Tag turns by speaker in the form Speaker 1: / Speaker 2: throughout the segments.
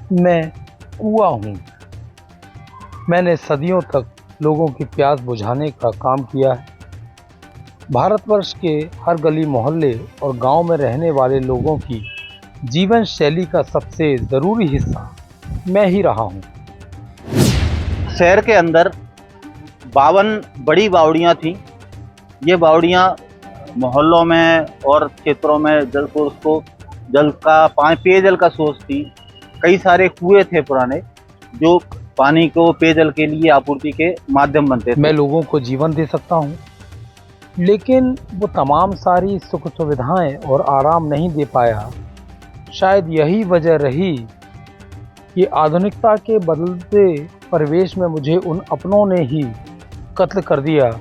Speaker 1: मैं कुआँ हूँ। मैंने सदियों तक लोगों की प्यास बुझाने का काम किया है। भारतवर्ष के हर गली मोहल्ले और गांव में रहने वाले लोगों की जीवन शैली का सबसे ज़रूरी हिस्सा मैं ही रहा हूँ।
Speaker 2: शहर के अंदर 52 बड़ी बावड़ियाँ थीं। ये बावड़ियाँ मोहल्लों में और क्षेत्रों में जल सोर्स को जल का पेयजल का सोर्स थी। कई सारे कुएं थे पुराने जो पानी को पेयजल के लिए आपूर्ति के माध्यम बनते थे।
Speaker 1: मैं लोगों को जीवन दे सकता हूँ, लेकिन वो तमाम सारी सुख सुविधाएं और आराम नहीं दे पाया। शायद यही वजह रही कि आधुनिकता के बदलते परिवेश में मुझे उन अपनों ने ही कत्ल कर दिया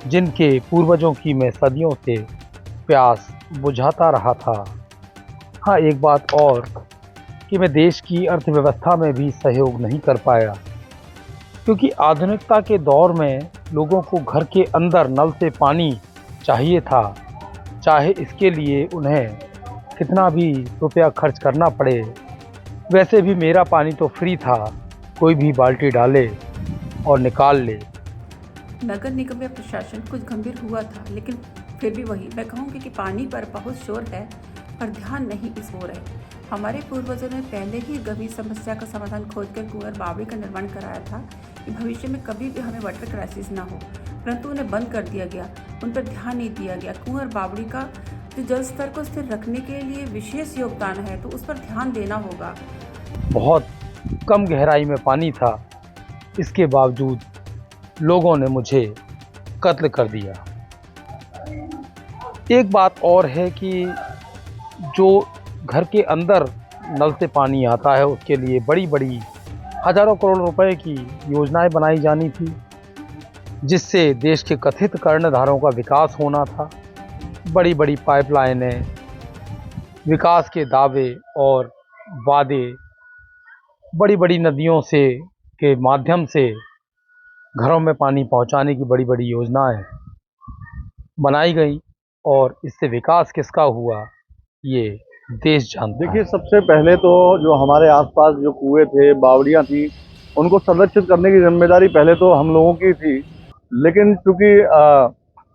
Speaker 1: जिनके पूर्वजों की मैं सदियों से प्यास बुझाता रहा था। हाँ, एक बात और कि मैं देश की अर्थव्यवस्था में भी सहयोग नहीं कर पाया, क्योंकि आधुनिकता के दौर में लोगों को घर के अंदर नल से पानी चाहिए था, चाहे इसके लिए उन्हें कितना भी रुपया खर्च करना पड़े। वैसे भी मेरा पानी तो फ्री था, कोई भी बाल्टी डाले और निकाल ले।
Speaker 3: नगर निगम या प्रशासन कुछ गंभीर हुआ था, लेकिन फिर भी वही मैं कहूँगी कि पानी पर बहुत शोर है पर ध्यान नहीं इस ओर है। हमारे पूर्वजों ने पहले ही गंभीर समस्या का समाधान खोजकर कुंवर बावड़ी का निर्माण कराया था कि भविष्य में कभी भी हमें वाटर क्राइसिस ना हो, परंतु उन्हें बंद कर दिया गया, उन पर ध्यान नहीं दिया गया। कुंवर बावड़ी का जो जल स्तर को स्थिर रखने के लिए विशेष योगदान है, तो उस पर ध्यान देना होगा।
Speaker 1: बहुत कम गहराई में पानी था, इसके बावजूद लोगों ने मुझे कत्ल कर दिया। एक बात और है कि जो घर के अंदर नल से पानी आता है उसके लिए बड़ी बड़ी हजारों करोड़ रुपए की योजनाएं बनाई जानी थी, जिससे देश के कथित कर्णधारों का विकास होना था। बड़ी बड़ी पाइपलाइनें, विकास के दावे और वादे, बड़ी बड़ी नदियों से के माध्यम से घरों में पानी पहुंचाने की बड़ी बड़ी योजनाएं बनाई गई, और इससे विकास किसका हुआ ये देश जानता है।
Speaker 4: देखिए, सबसे पहले तो जो हमारे आसपास जो कुएं थे, बावड़ियां थी, उनको संरक्षित करने की जिम्मेदारी पहले तो हम लोगों की थी। लेकिन चूंकि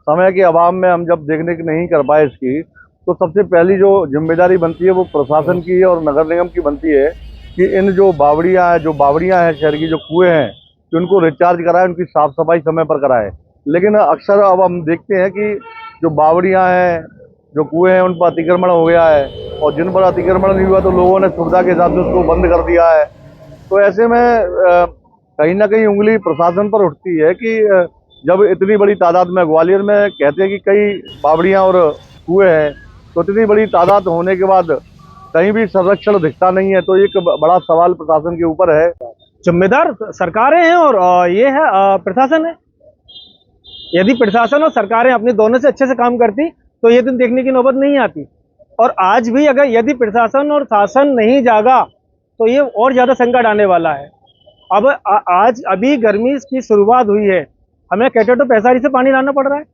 Speaker 4: समय के अभाव में हम जब देखने की नहीं कर पाए इसकी, तो सबसे पहली जो जिम्मेदारी बनती है वो प्रशासन की और नगर निगम की बनती है कि इन जो बावड़ियां हैं शहर की, जो कुएं हैं, कि उनको रिचार्ज कराए, उनकी साफ सफाई समय पर कराए। लेकिन अक्सर अब हम देखते हैं कि जो बावड़ियां हैं, जो कुएं हैं, उन पर अतिक्रमण हो गया है, और जिन पर अतिक्रमण नहीं हुआ तो लोगों ने सुविधा के हिसाब से उसको बंद कर दिया है। तो ऐसे में कहीं ना कहीं उंगली प्रशासन पर उठती है कि जब इतनी बड़ी तादाद में, ग्वालियर में कहते हैं कि कई बावड़ियां और कुएं हैं, तो इतनी बड़ी तादाद होने के बाद कहीं भी संरक्षण दिखता नहीं है। तो एक बड़ा सवाल प्रशासन के ऊपर है।
Speaker 5: जिम्मेदार सरकारें हैं और ये है प्रशासन है। यदि प्रशासन और सरकारें अपने दोनों से अच्छे से काम करती तो ये दिन देखने की नौबत नहीं आती। और आज भी अगर यदि प्रशासन और शासन नहीं जागा तो ये और ज्यादा संकट आने वाला है। अब आज अभी गर्मी की शुरुआत हुई है, हमें कैटेटो पैसारी से पानी लाना पड़ रहा है,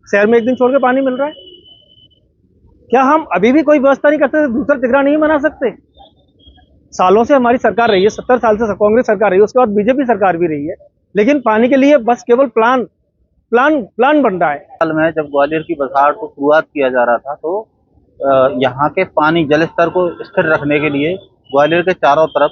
Speaker 5: शहर में एक दिन छोड़ के पानी मिल रहा है। क्या हम अभी भी कोई व्यवस्था नहीं करते, दूसरा तिगरा नहीं बना सकते? सालों से हमारी सरकार रही है, 70 साल से कांग्रेस सरकार रही है, उसके बाद बीजेपी सरकार भी रही है, लेकिन पानी के लिए बस केवल प्लान बन रहा है।
Speaker 2: साल में जब ग्वालियर की बसाहट को शुरुआत किया जा रहा था तो यहाँ के पानी जल स्तर को स्थिर रखने के लिए ग्वालियर के चारों तरफ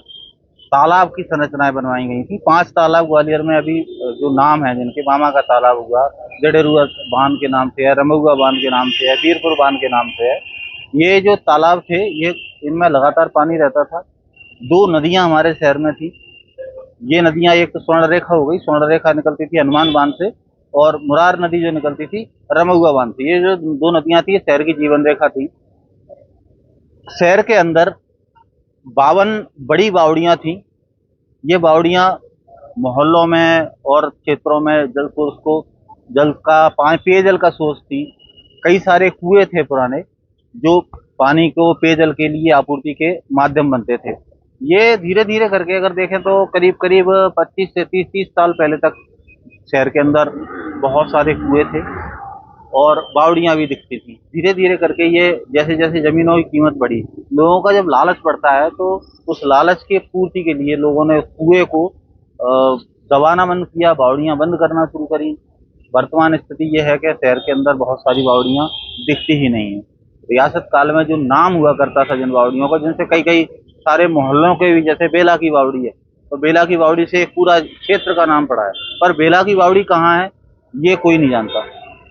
Speaker 2: तालाब की संरचनाएं बनवाई गई थी। 5 तालाब ग्वालियर में अभी जो नाम है, जिनके मामा का तालाब हुआ, जडेरुआ बांध के नाम से है, रमुआ बांध के नाम से है, वीरपुर बांध के नाम से है। ये जो तालाब थे, ये इनमें लगातार पानी रहता था। 2 नदियां हमारे शहर में थी। ये नदियां, एक तो स्वर्ण रेखा हो गई, स्वर्ण रेखा निकलती थी हनुमान बांध से, और मुरार नदी जो निकलती थी रमुआ बांध से। ये जो 2 नदियां थी, शहर की जीवन रेखा थी। शहर के अंदर 52 बड़ी बावड़ियां थी। ये बावड़ियां मोहल्लों में और क्षेत्रों में जल सोर्स को जल का पेयजल का सोर्स थी। कई सारे कुएं थे पुराने जो पानी को पेयजल के लिए आपूर्ति के माध्यम बनते थे। ये धीरे धीरे करके अगर देखें तो करीब करीब 25 से 30 साल पहले तक शहर के अंदर बहुत सारे कुएं थे। और बावड़ियां भी दिखती थी। धीरे धीरे करके ये जैसे जैसे जमीनों की कीमत बढ़ी, लोगों का जब लालच बढ़ता है तो उस लालच की पूर्ति के लिए लोगों ने कुएं को दबाना बंद किया, बावड़ियां बंद करना शुरू करी। वर्तमान स्थिति ये है कि शहर के अंदर बहुत सारी बावड़ियां दिखती ही नहीं है। रियासत काल में जो नाम हुआ करता था जिन बावड़ियों का, जिनसे कई कई सारे मोहल्लों के भी, जैसे बेला की बावड़ी है, तो बेला की बावड़ी से एक पूरा क्षेत्र का नाम पड़ा है, पर बेला की बावड़ी कहाँ है ये कोई नहीं जानता।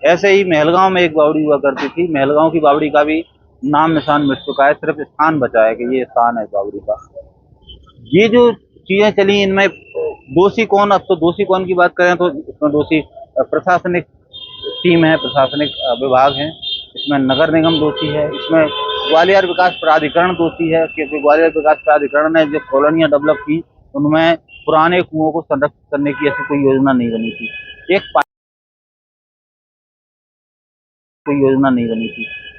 Speaker 2: ऐसे ही महलगांव में एक बावड़ी हुआ करती थी, महलगांव की बावड़ी का भी नाम निशान मिट चुका है, सिर्फ स्थान बचा है कि ये स्थान है बावड़ी का। ये जो चीजें चली, इनमें दोषी कौन, अब तो दोषी कौन की बात करें तो इसमें दोषी प्रशासनिक टीम है, प्रशासनिक विभाग है, इसमें नगर निगम दोषी है, इसमें ग्वालियर विकास प्राधिकरण दोषी है, क्योंकि ग्वालियर विकास प्राधिकरण ने जो कॉलोनियां डेवलप की उनमें पुराने कुओं को संरक्षित करने की ऐसी कोई योजना नहीं बनी थी।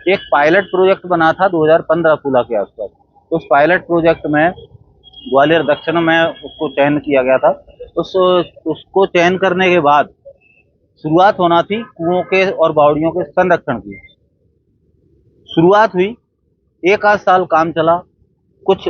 Speaker 2: एक पायलट प्रोजेक्ट बना था 2015-16 के आसपास। तो उस पायलट प्रोजेक्ट में ग्वालियर दक्षिण में उसको चयन किया गया था। उसको चयन करने के बाद शुरुआत होना थी कुओं के और बावड़ियों के संरक्षण की। शुरुआत हुई, एक आध साल काम चला, कुछ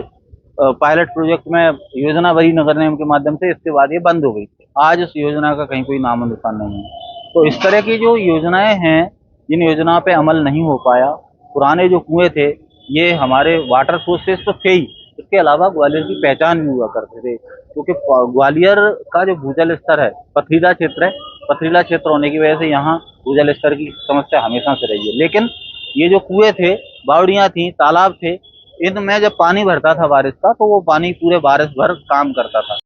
Speaker 2: पायलट प्रोजेक्ट में योजना बनी नगर निगम के माध्यम से, इसके बाद ये बंद हो गई। आज उस योजना का कहीं कोई नामो निशान नहीं है। तो इस तरह की जो योजनाएं हैं, जिन योजनाओं पे अमल नहीं हो पाया, पुराने जो कुएं थे ये हमारे वाटर सोर्सेज तो थे ही, इसके अलावा ग्वालियर की पहचान भी हुआ करते थे, क्योंकि ग्वालियर का जो भूजल स्तर है पथरीला क्षेत्र है, पथरीला क्षेत्र होने की वजह से यहाँ भूजल स्तर की समस्या हमेशा से रही है। लेकिन ये जो कुएं थे, बावड़ियां थी, तालाब थे, इनमें जब पानी भरता था बारिश का, तो वो पानी पूरे बारिश भर काम करता था।